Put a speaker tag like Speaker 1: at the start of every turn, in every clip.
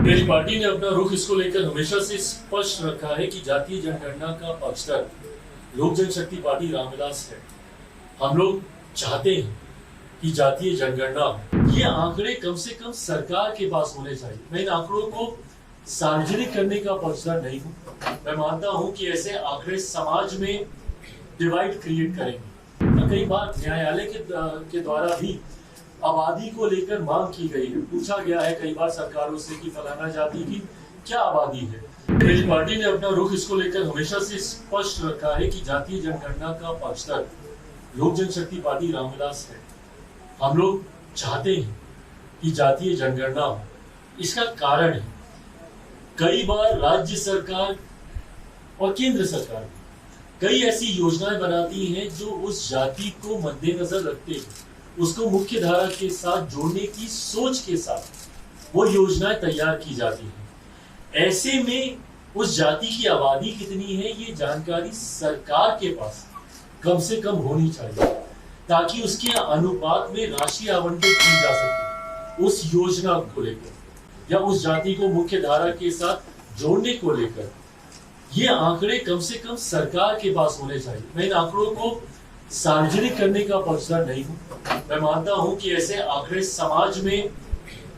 Speaker 1: मेरी पार्टी ने अपना रुख इसको लेकर हमेशा से स्पष्ट रखा है कि जातीय जनगणना का पक्षधर लोक जनशक्ति पार्टी रामविलास है। हम लोग चाहते हैं कि जातीय जनगणना ये आंकड़े कम से कम सरकार के पास होने चाहिए। मैं इन आंकड़ों को सार्वजनिक करने का पक्षधर नहीं हूँ। मैं मानता हूँ कि ऐसे आंकड़े समाज में डिवाइड क्रिएट करेंगे। कई बार न्यायालय के द्वारा भी आबादी को लेकर मांग की गई है। पूछा गया है कई बार सरकारों से कि फलाना जाति की क्या आबादी है। मेरी पार्टी ने अपना रुख इसको लेकर हमेशा से स्पष्ट रखा है कि जातीय जनगणना का पक्षधर लोक जनशक्ति पार्टी रामविलास है। हम लोग चाहते हैं कि जातीय जनगणना हो। इसका कारण है कई बार राज्य सरकार और केंद्र सरकार कई ऐसी योजनाएं बनाती हैं जो उस जाति को मद्देनजर रखते हैं, उसको मुख्य धारा के साथ जोड़ने की सोच के साथ वो योजनाएं तैयार की जाती हैं। ऐसे में उस जाति की आबादी कितनी है ये जानकारी सरकार के पास कम से कम होनी चाहिए, ताकि उसके अनुपात में राशि आवंटित की जा सके उस योजना को लेकर या उस जाति को मुख्य धारा के साथ जोड़ने को लेकर। ये आंकड़े कम से कम सरकार के पास होने चाहिए। मैं इन आंकड़ों को सार्वजनिक करने का पक्षधर नहीं हूँ। मैं मानता हूँ कि ऐसे आंकड़े समाज में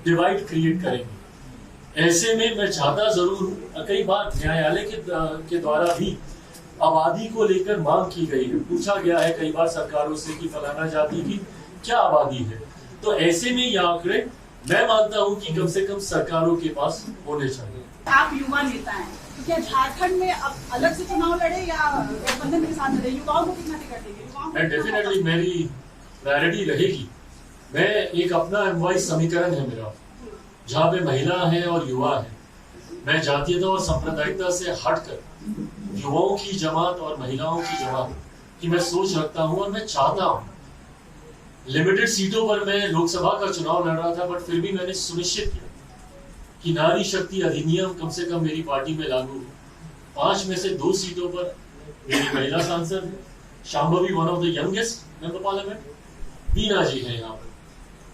Speaker 1: डिवाइड क्रिएट करेंगे। ऐसे में मैं चाहता जरूर हूँ, कई बार न्यायालय के द्वारा भी आबादी को लेकर मांग की गई है। पूछा गया है कई बार सरकारों से कि फलाना जाति की क्या आबादी है। तो ऐसे में ये आंकड़े मैं मानता हूँ कि कम से कम सरकारों के पास होने चाहिए।
Speaker 2: आप युवा नेता हैं, तो क्या झारखंड में अब अलग से चुनाव लड़े या गठबंधन के साथ लड़े? युवाओं को कितना टिकट देंगे?
Speaker 1: मैं डेफिनेटली मेरी प्रायोरिटी रहेगी। मैं एक अपना एमवाइज समीकरण है मेरा, जहाँ पे महिला है और युवा है। मैं जातीयता और सांप्रदायिकता से हटकर युवाओं की जमात और महिलाओं की जमात की मैं सोच रखता हूँ और मैं चाहता हूँ। लिमिटेड सीटों पर मैं लोकसभा का चुनाव लड़ रहा था, बट फिर भी मैंने सुनिश्चित किया कि नारी शक्ति अधिनियम कम से कम मेरी पार्टी में लागू हो। 5 में से 2 सीटों पर मेरी महिला सांसद है, Shambhavi one of the youngest member parliament. Bina ji है यहाँ पर,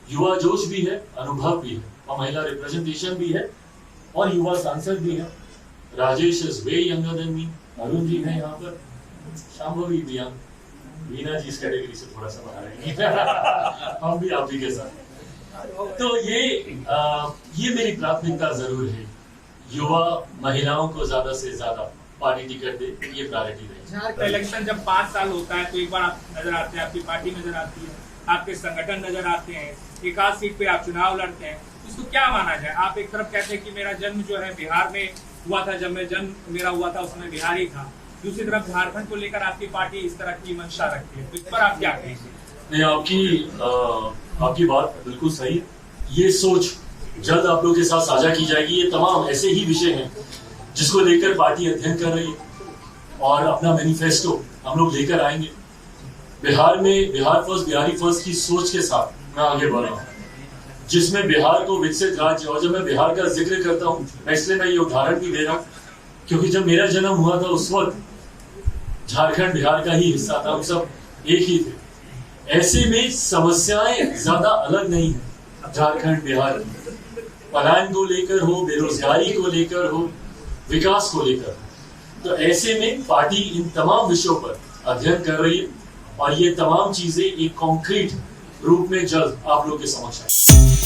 Speaker 1: युवा जोश भी है, अनुभव भी है और महिला रिप्रेजेंटेशन भी है और युवा सांसद भी है। Rajesh is way younger than me, Arun ji है यहाँ पर, शांभवी भी यंग, बीना जी इस कैटेगरी से थोड़ा सा बाहर है। हम भी आप ही के साथ। तो ये मेरी प्राथमिकता जरूर है, युवा महिलाओं को ज्यादा से ज्यादा पार्टी टिकट दे, ये प्रायोरिटी रही।
Speaker 3: इलेक्शन जब 5 साल होता है तो एक बार आप नजर आते हैं, आपकी पार्टी नजर आती है, आपके संगठन नजर आते हैं, एक आध सीट पे आप चुनाव लड़ते हैं। इसको क्या माना जाए? आप एक तरफ कहते हैं कि मेरा जन्म जो है बिहार में हुआ था, जब मैं जन्म मेरा हुआ था उसमें बिहार ही था। दूसरी तरफ झारखंड को लेकर आपकी पार्टी इस तरह की मंशा रखती है, तो इस पर आप क्या कहेंगे?
Speaker 1: नहीं, आपकी बात बिल्कुल सही है। ये सोच जल्द आप लोगों के साथ साझा की जाएगी। ये तमाम ऐसे ही विषय हैं जिसको लेकर पार्टी अध्ययन कर रही है और अपना मैनिफेस्टो हम लोग लेकर आएंगे। बिहार में बिहार फर्स्ट, बिहारी फर्स्ट की सोच के साथ मैं आगे बढ़ रहा हूँ, जिसमें बिहार को विकसित राज्य। और जब मैं बिहार का जिक्र करता हूँ, इसलिए मैं ये उदाहरण भी दे रहा हूँ क्योंकि जब मेरा जन्म हुआ था उस वक्त झारखंड बिहार का ही हिस्सा था, हम सब एक ही थे। ऐसे में समस्याएं ज्यादा अलग नहीं है झारखंड बिहार की। पलायन को लेकर हो, बेरोजगारी को लेकर हो, विकास को लेकर। तो ऐसे में पार्टी इन तमाम विषयों पर अध्ययन कर रही है और ये तमाम चीजें एक कॉन्क्रीट रूप में जल्द आप लोग के समक्ष आएंगी।